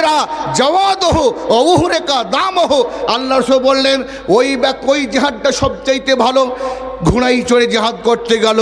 উজরা জওয়াদহ ও উহরেকা দামহ। আল্লাহ রাসূল বললেন ওই জিহাদটা সবচাইতে ভালো। ঘোড়ায় চড়ে জিহাদ করতে গেল,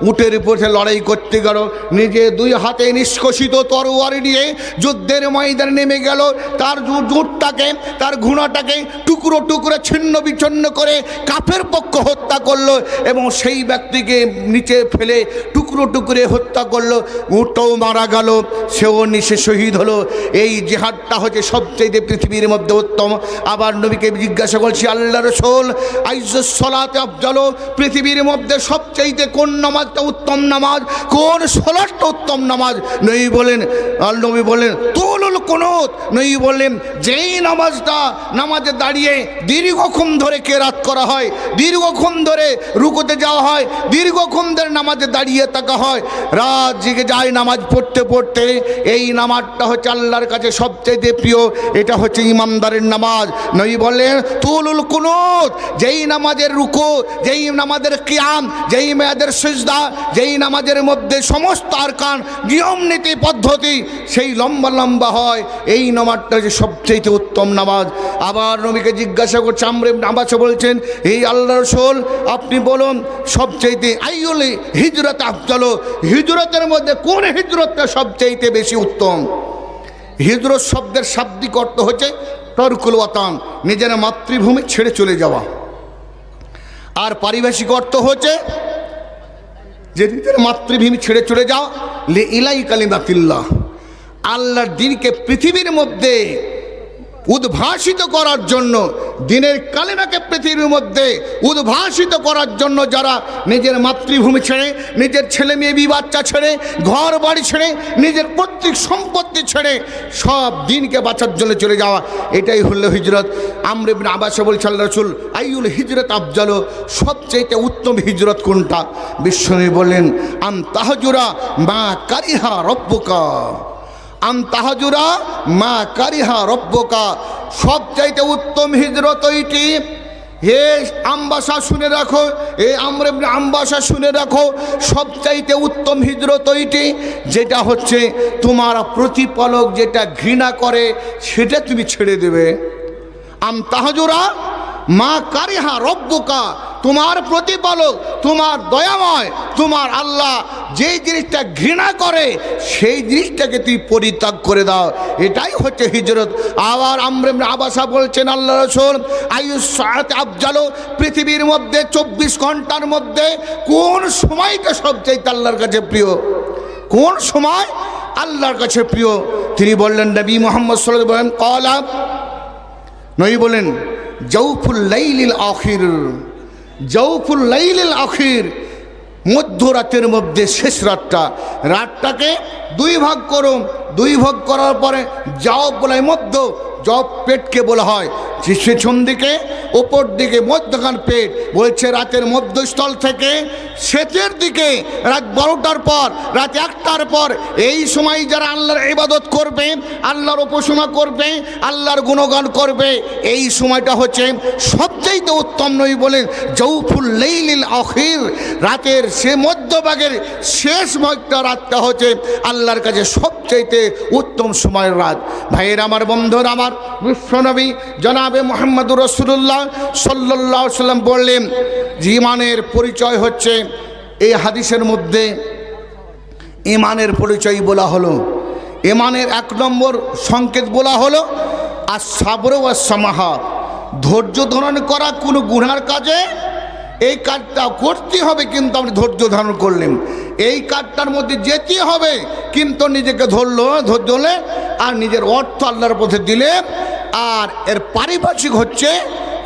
উটের উপরে লড়াই করতে গেল, নিজে দুই হাতে নিষ্কষিত তরোয়ার নিয়ে যুদ্ধের ময়দানে নেমে গেল, তার উটটাকে তার ঘোড়াটাকে টুকরো টুকরো ছিন্ন বিচ্ছিন্ন করে কাফের পক্ষ হত্যা করলো এবং সেই ব্যক্তিকে নিচে ফেলে টুকরো টুকরে হত্যা করলো। উটটাও মারা গেল, সেও নিশে শহীদ হলো। এই জিহাদটা হচ্ছে সবচেয়ে পৃথিবীর মধ্যে উত্তম। আবার নবীকে জিজ্ঞাসা করছি, আল্লাহ রাসূল আইয়ুস সালাতে আফজাল, পৃথিবীর মধ্যে সবচাইতে কোন নামাজটা উত্তম নামাজ, কোন সালাতটা উত্তম নামাজ? নবী বলেন তুলুল কুনুত। নবী বললেন যেই নামাজটা নামাজে দাঁড়িয়ে দীর্ঘক্ষণ ধরে কেরাত করা হয়, দীর্ঘক্ষণ ধরে রুকুতে যাওয়া হয়, দীর্ঘক্ষণ ধরে নামাজে দাঁড়িয়ে থাকা হয়, রাত জেগে যায় নামাজ পড়তে পড়তে, এই নামাজটা হচ্ছে আল্লাহর কাছে সবচেয়ে প্রিয়। এটা হচ্ছে ইমানদারের নামাজ। নবী বললেন তুলুল কুনুত, যেই নামাজের রুকু, যেই নামাজের কিয়াম, যেই মেয়াদের সিজদা, যেই নামাজের মধ্যে সমস্ত আরকান নিয়ম নীতি পদ্ধতি সেই লম্বা লম্বা হয়, এই নামাজটা যে সবচেয়ে উত্তম নামাজ। আবার নবীকে জিজ্ঞাসা করছে, আমর ইবনে আব্বাস বলছেন, এই আল্লাহ রাসূল আপনি বলুন সবচেয়ে আইয়ুল হিজরত আফজাল, হিজরতের মধ্যে কোন হিজরতটা সবচেয়ে বেশি উত্তম? হিজরত শব্দের শাব্দিক অর্থ হচ্ছে তরকুল ওয়াতান, নিজের মাতৃভূমি ছেড়ে চলে যাওয়া। আর পারিভাষিক অর্থ হচ্ছে যে নিজের মাতৃভূমি ছেড়ে চলে যাওয়া লি ইলাই কালিমাতিল্লাহ, আল্লাহর দ্বীনকে পৃথিবীর মধ্যে উদ্ভাসিত করার জন্য, দ্বীনের কালিমাকে পৃথিবীর মধ্যে উদ্ভাসিত করার জন্য যারা নিজের মাতৃভূমি ছেড়ে, নিজের ছেলে মেয়ে বাচ্চা ছেড়ে, ঘর বাড়ি ছেড়ে, নিজের পৈতৃক সম্পত্তি ছেড়ে সব দ্বীনকে বাঁচার জন্য চলে যাওয়া, এটাই হলো হিজরত। আমর ইবনে আব্বাস বলছেন, আল্লাহ রাসূল আইয়ুল হিজরত আফজাল, সবচেয়ে উত্তম হিজরত কোনটা? বিশ্বনবী বললেন আন তাহজুরা মা কারিহা রব্বুকা, আন তাহাজুরা মা কারিহা রব্বকা, সবচাইতে উত্তম হিজরত ওইটি। হে আম্বাসা শুনে রাখো, হে আমর ইবনে আব্বাস শুনে রাখো, সবচাইতে উত্তম হিজরত ওইটি যেটা হচ্ছে তোমার প্রতিপালক যেটা ঘৃণা করে সেটা তুমি ছেড়ে দেবে। আন তাহাজুরা মা কারিহা রব্বুকা, তোমার প্রতিপালক, তোমার দয়াময়, তোমার আল্লাহ যেই জিনিসটা ঘৃণা করে সেই জিনিসটাকে তুই পরিত্যাগ করে দাও, এটাই হচ্ছে হিজরত। আবার আমর ইবনে আব্বাস বলছেন, আল্লাহ রাসূল আইয়ুস সাআতি আফজাল, পৃথিবীর মধ্যে 24 ঘন্টার মধ্যে কোন সময়টা সবচেয়ে আল্লাহর কাছে প্রিয়? কোন সময় আল্লাহর কাছে প্রিয়? তিনি বললেন, নবী মুহাম্মদ সাল্লাল্লাহু আলাইহি ওয়াসাল্লাম ক্বালা, নবী বলেন জাওফুল লাইলিল আখির, জাওফুল লাইলিল আখির, মধ্যরাতের মধ্যে শেষ রাতটা, রাতটাকে দুই ভাগ করুন, দুই ভাগ করার পরে জাওফ বলা হয় মধ্য, জব পেটকে বলা হয়, পেছন দিকে ওপর দিকে মধ্যখান পেট। বলছে রাতের মধ্যস্থল থেকে শেষের দিকে রাত 12টার পর, রাত 1টার পর, এই সময় যারা আল্লাহর ইবাদত করবে, আল্লাহর উপাসনা করবে, আল্লাহর গুণগান করবে, এই সময়টা হচ্ছে সবচেয়ে উত্তম। নবী বলেন জাওফুল লাইলিল আখির, রাতের সে মধ্যভাগের শেষ ভাগটা রাতটা হচ্ছে আল্লাহর কাছে সবচেয়ে উত্তম সময়ের রাত। ভাইয়ের আমার, বন্ধুরা আমার, বিশ্বনবী জনাবে মুহাম্মদুর রাসূলুল্লাহ সাল্লাল্লাহু আলাইহি সাল্লাম বললেন যে ঈমানের পরিচয় হচ্ছে, এই হাদিসের মধ্যে ঈমানের পরিচয় বলা হলো, ঈমানের 1 নম্বর সংকেত বলা হলো আর সাবর ওয়া সামাহা, ধৈর্য ধারণ করা কোনো গুনার কাজে। এই কাজটা করতে হবে কিন্তু আপনি ধৈর্য ধারণ করলেন, এই কাজটার মধ্যে যেতে হবে কিন্তু নিজেকে ধরল, ধৈর্য হলে আর নিজের অর্থ আল্লাহর পথে দিলে। আর এর পারিভাষিক হচ্ছে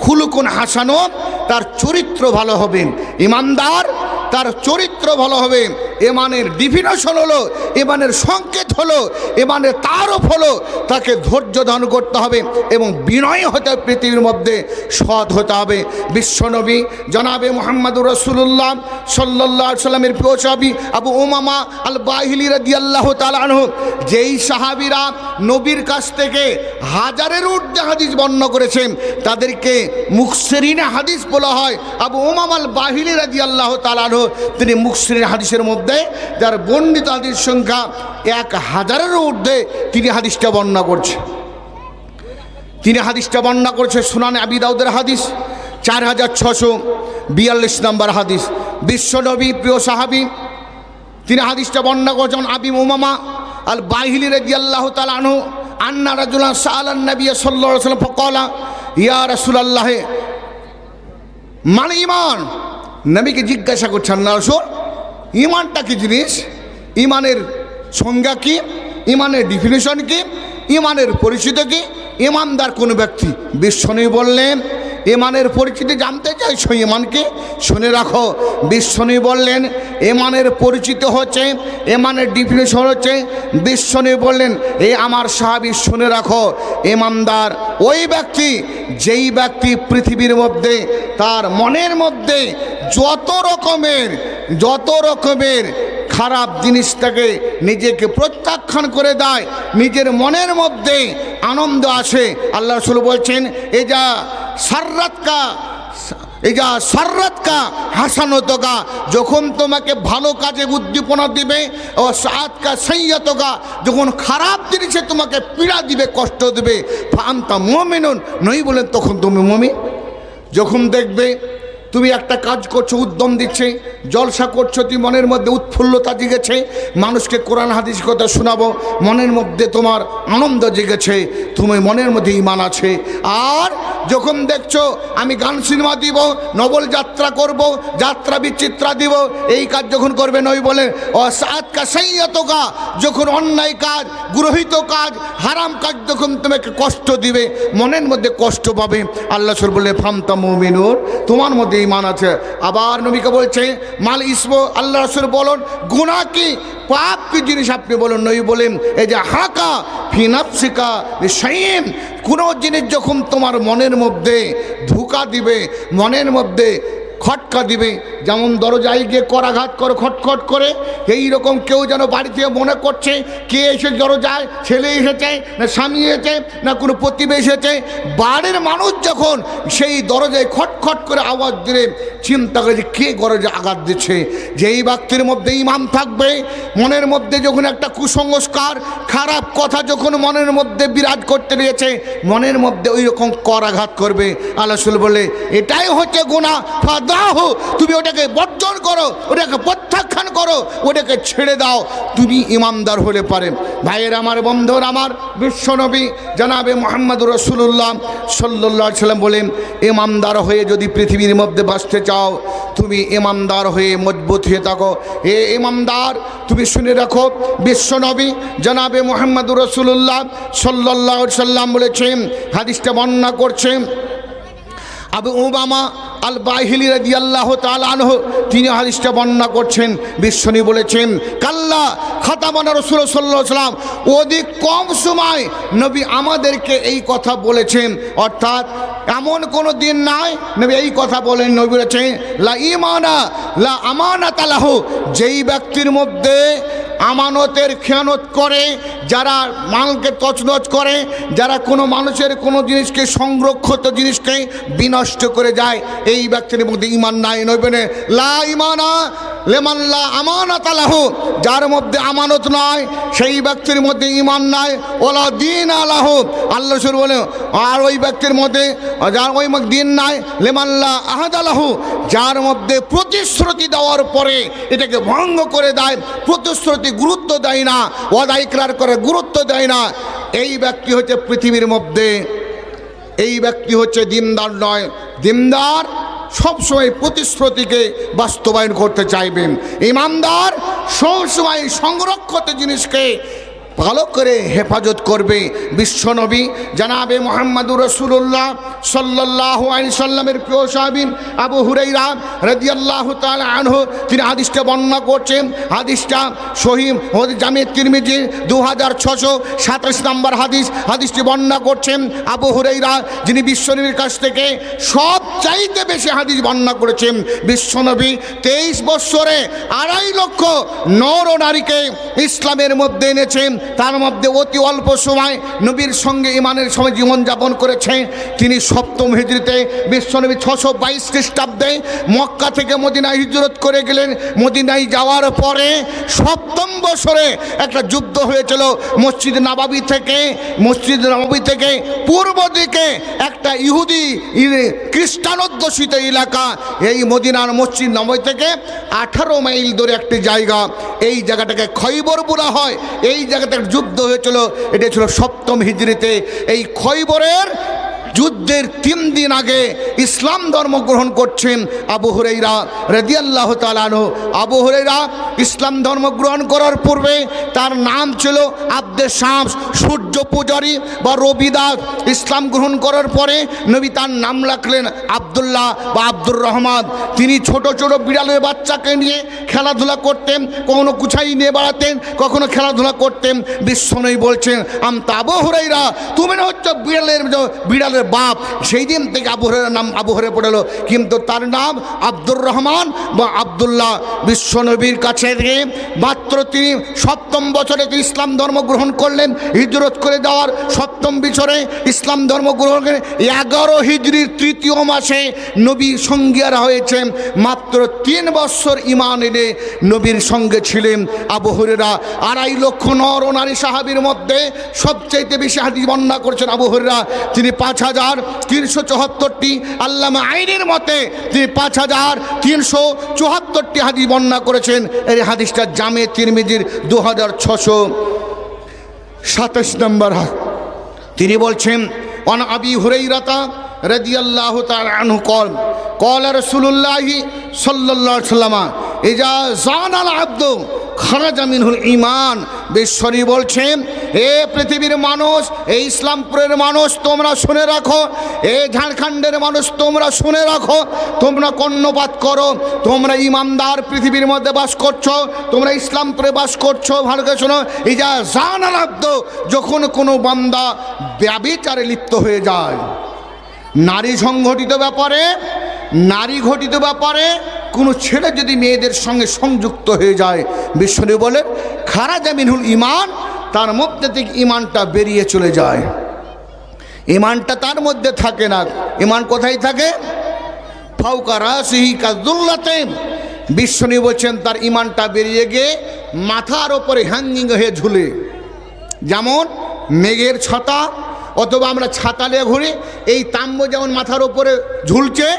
খুলুকুন হাসানুন, তার চরিত্র ভালো হবে, ইমানদার তার চরিত্র ভালো হবে। ইমানের ডিফিনেশন হলো, ইমানের সংকেত হলো, ইমানের তারফ হলো তাকে ধৈর্য ধারণ করতে হবে এবং বিনয় হতে হবে, পৃথিবীর মধ্যে সৎ হতে হবে। বিশ্বনবী জনাবে মুহাম্মদুর রাসূলুল্লাহ সাল্লাল্লাহু আলাইহি সাল্লামের প্রিয় সাহাবী আবু উমামা আল বাহিলি রাদিয়াল্লাহু তাআলা আনহু, যেই সাহাবীরা নবীর কাছ থেকে হাজারের ঊর্ধ্বে হাদিস বর্ণনা করেছেন তাদেরকে মুকসিরিনে হাদিস বলা হয়। আবু উমামা আল বাহিলি রাদিয়াল্লাহু তাআলা আনহু, তিনি মুকসিরিনে হাদিসের মধ্যে যার বর্ণিত হাদিস সংখ্যা 1000-এর ঊর্ধ্বে তিনি হাদিসটা বর্ণনা করছেন। তিনি হাদিসটা বর্ণনা করেছে সুনানে আবি দাউদের হাদিস 4642 নম্বর হাদিস। বিশ্বনবী প্রিয় সাহাবী তিনি হাদিসটা বর্ণনা করেছেন আবি উমামা আল বাহিলি রাদিয়াল্লাহু তাআলা আনহু আন্না রাজুলান সাআলান নবী সাল্লাল্লাহু আলাইহি ওয়াসাল্লাম ফাকালা ইয়া রাসূলুল্লাহ মাল ঈমান। নবীকে জিজ্ঞাসা করছেন না রাসূল ঈমানটা কি জিনিস, ঈমানের সংজ্ঞা কি, ঈমানের ডেফিনিশন কি, ঈমানের পরিচিতি কি, ঈমানদার কোন ব্যক্তি? বিশ্বনবী বললেন ঈমানের পরিচিতি জানতে চাইছো, ঈমানকে শুনে রাখো। বিশ্বনবী বললেন ঈমানের পরিচিতি হচ্ছে, ঈমানের ডেফিনিশন হচ্ছে। বিশ্বনবী বললেন এ আমার সাহাবী শুনে রাখো, ঈমানদার ওই ব্যক্তি যেই ব্যক্তি পৃথিবীর মধ্যে তার মনের মধ্যে যত রকমের খারাপ জিনিসটাকে নিজেকে প্রত্যাখ্যান করে দেয়, নিজের মনের মধ্যে আনন্দ আসে। আল্লাহ রাসূল বলছেন এজা সাররাতকা হাসানতকা, যখন তোমাকে ভালো কাজে উদ্দীপনা দিবে, ও সাআতকা সাইয়্যাতকা, যখন খারাপ জিনিসে তোমাকে পীড়া দিবে, কষ্ট দিবে, ফাআনতা মুমিনুন, নই বলেন তখন তুমি মুমিন। যখন দেখবে তুমি একটা কাজ করছো, উদ্যম দিচ্ছে, জলসা করছো, তুমি মনের মধ্যে উৎফুল্লতা জেগেছে, মানুষকে কোরআন হাদিস কথা শোনাবো, মনের মধ্যে তোমার আনন্দ জেগেছে, তুমি মনের মধ্যে ঈমান আছে। আর যখন দেখছো আমি গান সিনেমা দিব, নবল যাত্রা করব, যাত্রা বিচিত্রা দিব, এই কাজ যখন করবে নই বলে ও সাআতকা সাইয়্যাতকা, যখন অন্যায় কাজ, গৃহীত কাজ, হারাম কাজ যখন তোমাকে কষ্ট দিবে, মনের মধ্যে কষ্ট পাবে, আল্লাহ রাসূল বলে ফামতা মুমিনুন, তোমার মধ্যে ঈমান আছে। আবার নবীকে বলছে মাল ইসমো, আল্লাহ রাসূল বলেন গুনাহ কি, পাপ কি জিনিস আপনি বলুন। নবী বলেন এই যে হাকা ফি নাফসিকা বিশাইইন, কোনো জিনিস যখন তোমার মনের মধ্যে ধোঁকা দিবে, মনের মধ্যে খটকা দিবে, যেমন দরজায় গিয়ে করাঘাত করে খটখট করে, এই রকম কেউ যেন বাড়িতে মনে করছে কে এসে দরজায়, ছেলে এসেছে না স্বামী এসেছে না কোনো প্রতিবেশী এসেছে, বাড়ির মানুষ যখন সেই দরজায় খটখট করে আওয়াজ দিলে চিন্তা করে যে কে দরজায় আঘাত দিচ্ছে। যেই ব্যক্তির মধ্যে ঈমান থাকবে, মনের মধ্যে যখন একটা কুসংস্কার, খারাপ কথা যখন মনের মধ্যে বিরাজ করতে রয়েছে, মনের মধ্যে ওই রকম করাঘাত করবে। আল্লাহ রাসূল বলে এটাই হচ্ছে গুনাহ, ফাদাহ, তুমি ওটাকে বর্জন করো, ওটাকে প্রত্যাখ্যান করো, ওটাকে ছেড়ে দাও, তুমি ঈমানদার হলে পারে। ভাইয়ের আমার, বন্ধুর আমার, বিশ্বনবী জনাবে মুহাম্মদুর রাসূলুল্লাহ সাল্লাল্লাহু আলাইহি সাল্লাম বলেন ঈমানদার হয়ে যদি পৃথিবীর মধ্যে বাঁচতে চাও, তুমি ঈমানদার হয়ে মজবুত হয়ে থাকো। এ ঈমানদার তুমি শুনে রাখো, বিশ্বনবী জনাবে মুহাম্মদুর রাসূলুল্লাহ সাল্লাল্লাহু আলাইহি সাল্লাম বলেছেন, হাদিসটা বর্ণনা করছেন আবু উমামা আল বাহিলি রাদিয়াল্লাহু তাআলা আনহু, তিনি হাদিসটা বর্ণনা করছেন। বিশ্বনবী বলেছেন কাল্লা খাতামানা রাসূল সাল্লাল্লাহু আলাইহি ওয়াসাল্লাম, অধিক কম সময় নবী আমাদেরকে এই কথা বলেছেন, অর্থাৎ এমন কোনো দিন নাই নবী এই কথা বলেন। নবী বলেছেন লা ঈমানা লা আমানাতা লাহু, যেই ব্যক্তির মধ্যে আমানতের খেয়ানত করে, যারা মালকে তছনছ করে, যারা কোনো মানুষের কোনো জিনিসকে, সংরক্ষিত জিনিসকে বিনষ্ট করে যায়, এই ব্যক্তির মধ্যে ঈমান নাই। নইবেনে লা ঈমানা লিমান লা আমানাতা লাহু, যার মধ্যে আমানত নাই সেই ব্যক্তির মধ্যে ঈমান নাই। ওয়ালা দীন লাহু, আল্লাহ রাসূল বলেন আর ওই ব্যক্তির মধ্যে যার ওই দিন নাই, লিমান লা আহাদা লাহু, যার মধ্যে প্রতিশ্রুতি দেওয়ার পরে এটাকে ভঙ্গ করে দেয়, প্রতিশ্রুতি গুরুত্ব দেয় না, ওয়াদা ইকরার করে গুরুত্ব দেয় না, এই ব্যক্তি হচ্ছে পৃথিবীর মধ্যে, এই ব্যক্তি হচ্ছে দিনদার নয়। দিনদার সবসময় প্রতিশ্রুতিকে বাস্তবায়ন করতে চাইবেন। ঈমানদার সবসময় সংরক্ষিত জিনিসকে ভালো করে হেফাজত করবে। বিশ্বনবী জনাবে মুহাম্মদুর রাসূলুল্লাহ সাল্লাল্লাহু আলাইহি সাল্লামের প্রিয় সাহাবী আবু হুরায়রা রাদিয়াল্লাহু তাআলা আনহু, তিনি হাদিসটা বর্ণনা করছেন। হাদিসটা সহিহ জামে তিরমিজি 2627 নম্বর হাদিস। হাদিসটি বর্ণনা করছেন আবু হুরায়রা, যিনি বিশ্বনবীর কাছ থেকে সবচাইতে বেশি হাদিস বর্ণনা করেছেন। বিশ্বনবী 23 বছরে 2.5 লক্ষ নর ও নারীকে ইসলামের মধ্যে এনেছেন। তার মধ্যে অতি অল্প সময় নবীর সঙ্গে ইমানের সময় জীবনযাপন করেছে। তিনি সপ্তম হিজরিতে বিশ্বনবী 622 খ্রিস্টাব্দে মক্কা থেকে মদিনায় হিজরত করে গেলেন। মদিনায় যাওয়ার পরে সপ্তম বছরে একটা যুদ্ধ হয়েছিল। মসজিদ নববী থেকে পূর্ব দিকে একটা ইহুদি খ্রিস্টান অধ্যুষিত এলাকা, এই মদিনার মসজিদ নববী থেকে 18 মাইল দূরে একটি জায়গা, এই জায়গাটাকে খৈবর বলা হয়। এই জায়গাতে যুদ্ধ হয়েছিল, এটা ছিল সপ্তম হিজরিতে। এই খৈবরের যুদ্ধের 3 দিন আগে ইসলাম ধর্ম গ্রহণ করছেন আবু হুরাইরা রাদিয়াল্লাহু তাআলা আনহু। আবু হুরাইরা ইসলাম ধর্ম গ্রহণ করার পূর্বে তার নাম ছিল আব্দে শামস, সূর্য পূজারী বা রবিদাস। ইসলাম গ্রহণ করার পরে নবী তার নাম রাখলেন আব্দুল্লাহ বা আব্দুর রহমান। তিনি ছোট ছোট বিড়ালের বাচ্চাকে নিয়ে খেলাধুলা করতেন, কখনো কুছাই নিয়ে বেড়াতেন, কখনো খেলাধুলা করতেন। বিশ্বনবী বলছেন, আমতা আবু হুরাইরা, তুমি না হচ্ছে বিড়ালের বাপ। সেই দিন থেকে আবু হুরায়রার নাম আবু হুরায়রা পড়ল, কিন্তু তার নাম আব্দুর রহমান বা আব্দুল্লাহ। বিশ্বনবীর কাছে থেকে মাত্র তিনি সপ্তম বছরে ইসলাম ধর্ম গ্রহণ করলেন। হিজরত করে যাওয়ার সপ্তম বছরে ইসলাম ধর্ম গ্রহণ করে 11 হিজরির 3য় মাসে নবীর সঙ্গীরা হয়েছে। মাত্র 3 বছর ঈমান এনে নবীর সঙ্গে ছিলেন আবু হুরায়রা। 2.5 লক্ষ নর ও নারী সাহাবীর মধ্যে সবচাইতে বেশি হাদিস বর্ণনা করছেন আবু হুরায়রা। তিনি 5374টি, আল্লামা আইনের মতে তিনি 5374টি হাদিস বর্ণনা করেছেন। এই হাদিসটা জামে তিরমিজির 2627 নম্বর। তিনি বলছেন, অন আবি হুরাইরাতা রাদিয়াল্লাহু তাআলা আনহু قال رسول الله صلى الله عليه وسلم ইজা জানাল আব্দু খারাজা মিনহুল ঈমান। বিশ্বরী বলছেন, এ পৃথিবীর মানুষ, এই ইসলামপুরের মানুষ তোমরা শুনে রাখো, এই ঝাড়খণ্ডের মানুষ তোমরা শুনে রাখো, তোমরা কর্ণপাত করো, তোমরা ইমানদার পৃথিবীর মধ্যে বাস করছো, তোমরা ইসলামপুরে বাস করছো, ভালো করে শোনো। ইজা জানাল আব্দু, যখন কোনো বান্দা ব্যভিচারে লিপ্ত হয়ে যায়, নারী ঘটিত ব্যাপারে কোনো ছেলে যদি মেয়েদের সঙ্গে সংযুক্ত হয়ে যায়, বিশ্বনবী বলেন খারাজা মিনহুল ঈমান, তার মধ্যে থেকে ঈমানটা বেরিয়ে চলে যায়। ঈমানটা তার মধ্যে থাকে না। ঈমান কোথায় থাকে? ফাওকা রাসিহি কাযুল্লাতে। বিশ্বনবী বলছেন তার ঈমানটা বেরিয়ে গিয়ে মাথার ওপরে হ্যাঙ্গিং হয়ে ঝুলে, যেমন মেঘের ছাতা অথবা আমরা ছাতা নিয়ে ঘুরি, এই তাম্বু যেমন মাথার ওপরে ঝুলছে,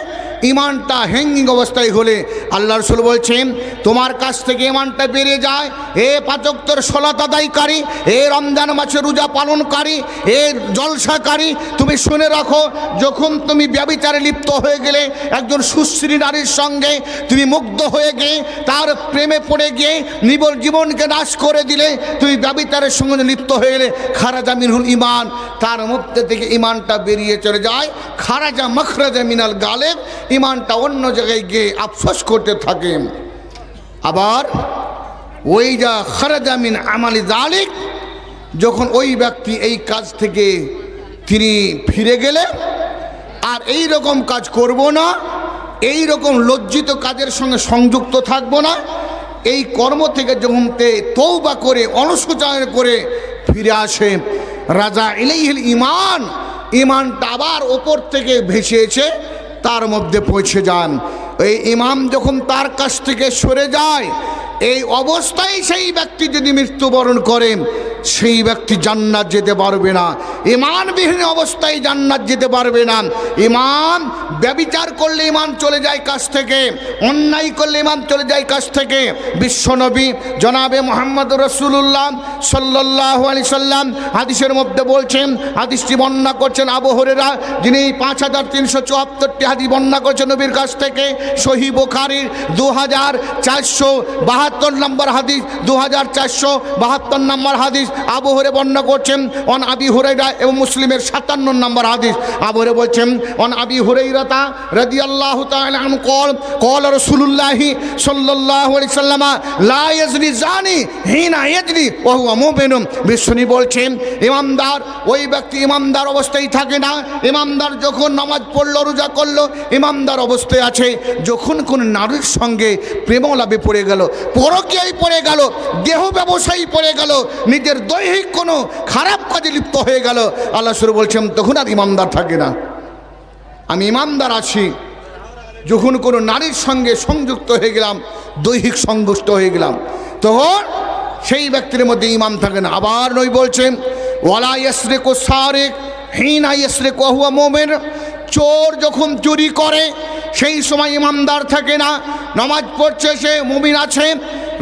ঈমানটা হ্যাঙ্গিং অবস্থায় হলে আল্লাহ রাসূল বলছেন তোমার কাছ থেকে ঈমানটা বেরিয়ে যায়। এ 5 ওয়াক্তের সালাত আদায়কারী, এ রমজান মাসে রোজা পালনকারী, এ জলসাকারী, তুমি শুনে রাখো, যখন তুমি ব্যভিচারে লিপ্ত হয়ে গেলে, একজন সুশ্রী নারীর সঙ্গে তুমি মুগ্ধ হয়ে গিয়ে তার প্রেমে পড়ে গিয়ে নিবল জীবনকে নাশ করে দিলে, তুমি ব্যভিচারের সঙ্গে লিপ্ত হয়ে গেলে খারাজা মিনহুল ঈমান, তার মধ্যে থেকে ঈমানটা বেরিয়ে চলে যায়। খারাজা মখরাজা মিনাল গালেব, ঈমানটা অন্য জায়গায় গিয়ে আফসোস করতে থাকে। আবার ওই যা খারাজা মিন আমালি যালিক, যখন ওই ব্যক্তি এই কাজ থেকে তিনি ফিরে গেলে আর এই রকম কাজ করব না, এই রকম লজ্জিত কাজের সঙ্গে সংযুক্ত থাকব না, এই কর্ম থেকে যখন তওবা করে অনুশোচনা করে ফিরে আসে, রাজা ইলাইহিল ঈমান, ঈমানটা আবার ওপর থেকে ভেসে এসে তার মধ্যে পৌঁছে যান। এই ঈমান যখন তার কাছ থেকে সরে যায়, এই অবস্থায় সেই ব্যক্তি যদি মৃত্যুবরণ করেন, সেই ব্যক্তি জান্নাত যেতে পারবে না। ঈমানবিহীন অবস্থায় জান্নাত যেতে পারবে না। ঈমান, ব্যভিচার করলে ঈমান চলে যায় কাছ থেকে, অন্যায় করলে ঈমান চলে যায় কাছ থেকে। বিশ্বনবী জনাবে মুহাম্মদ রাসূলুল্লাহ সাল্লাল্লাহু আলাইহি সাল্লাম হাদিসের মধ্যে বলছেন, হাদিসটি বর্ণনা করছেন আবু হুরায়রা, যিনি 5374টি হাদিস বর্ণনা করছেন নবীর কাছ থেকে। সহিহ বুখারীর 2472 নম্বর হাদিস, 2472 নম্বর হাদিস আবু হুরায়রা বর্ণনা করছেন। অন আবি হুরায়রা এবং মুসলিমের 57 নম্বর হাদিস। আবু হুরায়রা বলছেন, অন আবি হুরায়রা রাদিয়াল্লাহু তাআলা আনহু قال رسول الله صلى الله عليه وسلم لا يزني الزاني حين يزني وهو مؤمن। বিশ্বনী বলছেন ইমানদার ওই ব্যক্তি ইমানদার অবস্থায় থাকে না। ইমানদার যখন নামাজ পড়লো, রোজা করলো, ইমানদার অবস্থায় আছে। যখন কোন নারীর সঙ্গে প্রেমলাভে পড়ে গেল, পরকীয়ায় পড়ে গেল, দেহ ব্যবসায়ী পড়ে গেল, নিজের নিজের দৈহিক কোনো খারাপ কাজে লিপ্ত হয়ে গেল, আল্লাহ রাসূল বলছেন তখন আর ইমানদার থাকে না। আমি ইমানদার আছি যখন কোনো নারীর সঙ্গে সংযুক্ত হয়ে গেলাম, দৈহিক সংযুক্ত হয়ে গেলাম, তখন সেই ব্যক্তির মধ্যে ইমান থাকে না। আবার নবী বলছেন ওয়ালা ইয়াসরিকু সারিক হিনা ইয়াসরিকু ওয়া হুয়া মুমিন, চোর যখন চুরি করে সেই সময় ইমানদার থাকে না। নামাজ পড়ছে সে মুমিন আছে,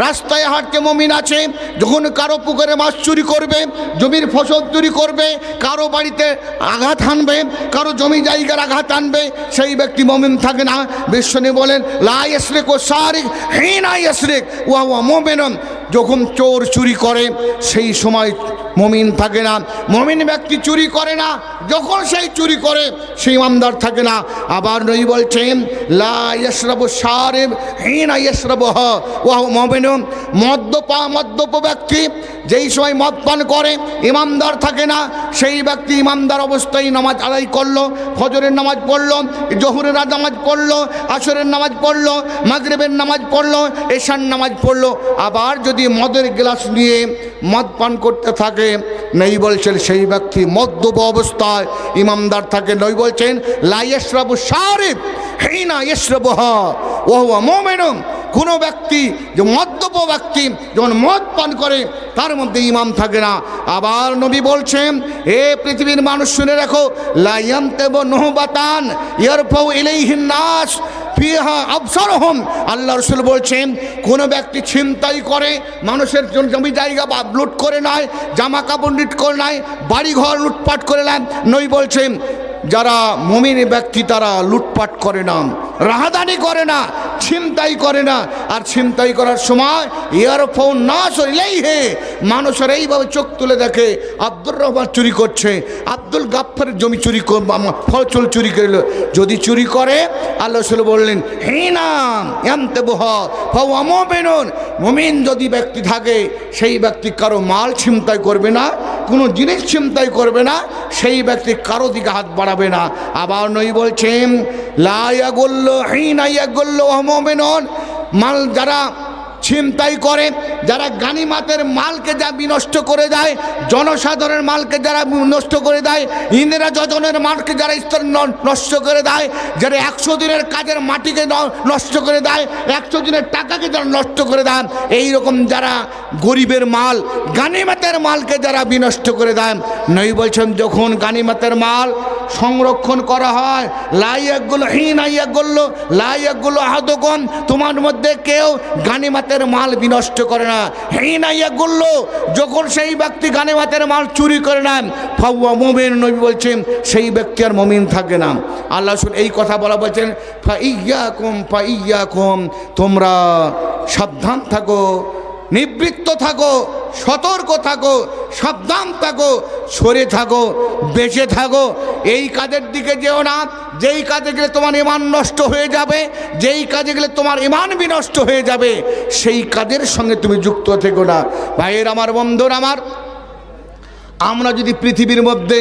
রাস্তায় হাঁটতে মুমিন আছে, যখন কারো পুকুরে মাছ চুরি করবে, জমির ফসল চুরি করবে, কারো বাড়িতে আঘাত হানবে, কারো জমি জায়গার আঘাত আনবে, সেই ব্যক্তি মুমিন থাকে না। বিশ্বনবী বলেন লা ইয়াসরিকু সারিক হিনা ইয়াসরিক ওয়া হুয়া মুমিন, যখন চোর চুরি করে সেই সময় মুমিন থাকে না। মুমিন ব্যক্তি চুরি করে না, যখন সেই চুরি করে সেই ইমানদার থাকে না। আবার নবী বলছেন লা ইয়াশরাবু শারিব হিনা ইয়াশরাবুহা ওয়া হুয়া মুমিন, মদ্যপ ব্যক্তি যেই সময় মদ পান করে ইমানদার থাকে না। সেই ব্যক্তি ইমানদার অবস্থায় নামাজ আদায় করলো, ফজরের নামাজ পড়লো, জোহরের নামাজ পড়লো, আসরের নামাজ পড়লো, মাগরিবের নামাজ পড়লো, এশার নামাজ পড়লো, আবার যদি মদের গ্লাস নিয়ে মদ পান করতে থাকে, নবী বলছেন সেই ব্যক্তি মদ্যপ অবস্থায় ইমানদার থাকে। নবী বলছেন লা ইয়াশরাবু শারিব হিনা ইয়াশরাবুহা ওয়া হুয়া মুমিন, কোনো ব্যক্তি যে মদ্যপ ব্যক্তি যখন মদ পান করে তার মধ্যে ইমান থাকে না। আবার নবী বলছেন এ পৃথিবীর মানুষ শুনে রাখো লা ইয়ানতাবু নুহবাতান ইয়ারফাউ ইলাইহিন নাস ফিহা আবসারহুম, আল্লাহ রাসূল বলছেন কোন ব্যক্তি ছিনতাই করে, মানুষের জমি জায়গা লুট করে নেয়, জামা কাপড় লুট করে নেয়, বাড়িঘর লুটপাট করে নেয়, নবী বলছেন যারা মুমিন ব্যক্তি তারা লুটপাট করে না, রাহাদানি করে না, ছিনতাই করে না। আর ছিনতাই করার সময় ইয়ারফাউ নাস ইলাইহি, মানুষের এইভাবে চোখ তুলে দেখে আব্দুর রহমান চুরি করছে, আব্দুল গাফফারের জমি চুরি ফসল চুরি করল। যদি চুরি করে আল্লাহ রাসূল বললেন হিনা ইয়ানতাবুহা ফাহুয়া মুমিনুন, মুমিন যদি ব্যক্তি থাকে সেই ব্যক্তি কারো মাল ছিনতাই করবে না, কোনো জিনিস ছিনতাই করবে না, সেই ব্যক্তি কারো দিকে হাত বাড়াবে না। আবার নবী বলছেন লা ইয়াগুল্লু হিনা ইয়াগুল্লু ওয়া হুয়া মুমিনুন, মাল যারা ছিনতাই করে, যারা গানিমাতের মালকে যা বিনষ্ট করে দেয়, জনসাধারণের মালকে যারা নষ্ট করে দেয়, ইন্দিরা যোজনের মালকে যারা নষ্ট করে দেয়, যারা 100 দিনের কাজের মাটিকে নষ্ট করে দেয়, 100 দিনের টাকাকে যারা নষ্ট করে দেন, এইরকম যারা গরিবের মাল গানিমাতের মালকে যারা বিনষ্ট করে দেন, নবী বলছেন যখন গানিমাতের মাল সংরক্ষণ করা হয় লা ইয়াগুল্লু হিনা ইয়াগুল্লু লা ইয়াগুল্লু আহাদুকুম, তোমার মধ্যে কেউ গানিমাতের মাল বিনষ্ট করে না। হিনা ইয়াগুল্লু, যখন সেই ব্যক্তি গানিমাতের মাল চুরি করে নেন ফাহুয়া মুমিন, নবী বলছেন সেই ব্যক্তি আর মুমিন থাকে না। আল্লাহ রাসূল এই কথা বলা বলছেন ফাইয়াকুম, তোমরা সাবধান থাকো, নিবৃত্ত থাকো, সতর্ক থাকো, সাবধান থাকো, সরে থাকো, বেঁচে থাকো। এই কাজের দিকে যেও না যেই কাজে গেলে তোমার ইমান নষ্ট হয়ে যাবে, যেই কাজে গেলে তোমার ইমান বিনষ্ট হয়ে যাবে, সেই কাজের সঙ্গে তুমি যুক্ত থেকো না। ভাইয়ের আমার, বন্ধুরা আমার, আমরা যদি পৃথিবীর মধ্যে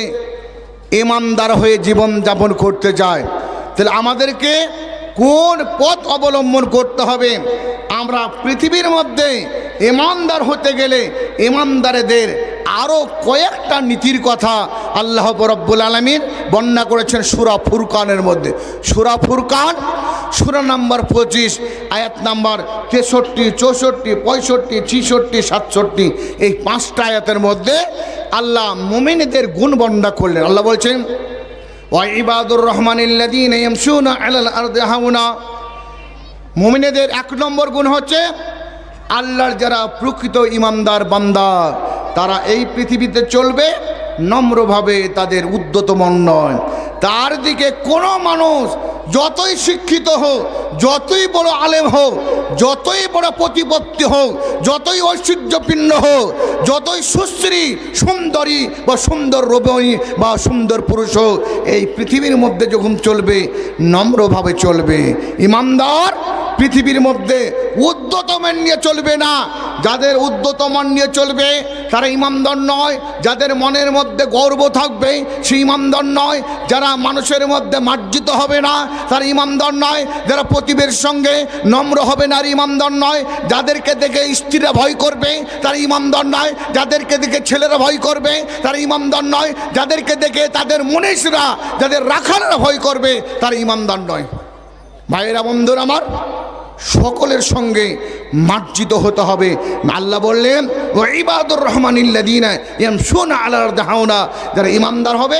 ইমানদার হয়ে জীবন যাপন করতে চাই তাহলে আমাদেরকে কোন পথ অবলম্বন করতে হবে? আমরা পৃথিবীর মধ্যে ইমানদার হতে গেলে ইমানদারদের আরও কয়েকটা নীতির কথা আল্লাহ রব্বুল আলামিন বর্ণনা করেছেন সূরা ফুরকানের মধ্যে। সূরা ফুরকান সূরা নাম্বার 25 আয়াত নাম্বার 63, 64, 65, 66, 67, এই 5টা আয়াতের মধ্যে আল্লাহ মুমিনদের গুণ বর্ণনা করলেন। আল্লাহ বলছেন ওয়া ইবাদুর রহমানিল্লাযীনা ইয়ামশুনা আলাল আরদি হাওনা, মুমিনদের 1 নম্বর গুণ হচ্ছে আল্লাহর যারা প্রকৃত ইমানদার বান্দা তারা এই পৃথিবীতে চলবে নম্রভাবে, তাদের উদ্যত মন নয়। তার দিকে কোনো মানুষ যতই শিক্ষিত হোক, যতই বড় আলেম হোক, যতই বড় প্রতিপত্তি হোক, যতই ঐশ্বর্যপূর্ণ হোক, যতই সুশ্রী সুন্দরী বা সুন্দর রূপী বা সুন্দর পুরুষ হোক, এই পৃথিবীর মধ্যে যখন চলবে নম্রভাবে চলবে। ইমানদার পৃথিবীর মধ্যে উদ্যত মন নিয়ে চলবে না। যাদের উদ্যত মন নিয়ে চলবে তারা ইমানদার নয়। যাদের মনের মধ্যে গর্ব থাকবে সে ইমানদার নয়। যারা মানুষের মধ্যে মার্জিত হবে না তারা ইমানদার নয়। যারা প্রতিবেশীর সঙ্গে নম্র হবে না আর ইমানদার নয়। যাদেরকে দেখে স্ত্রীরা ভয় করবে তারা ইমানদার নয়। যাদেরকে দেখে ছেলেরা ভয় করবে তারা ইমানদার নয়। যাদেরকে দেখে তাদের মনীষরা, যাদের রাখালরা ভয় করবে তারা ইমানদার নয়। ভাইয়েরা, বন্ধুরা আমার, সকলের সঙ্গে মার্জিত হতে হবে। আল্লাহ বললেন ওয়া ইবাদুর রহমানিল্লাযীনা ইয়ামশুনা আলাল আরদি হাওনা, যারা ইমানদার হবে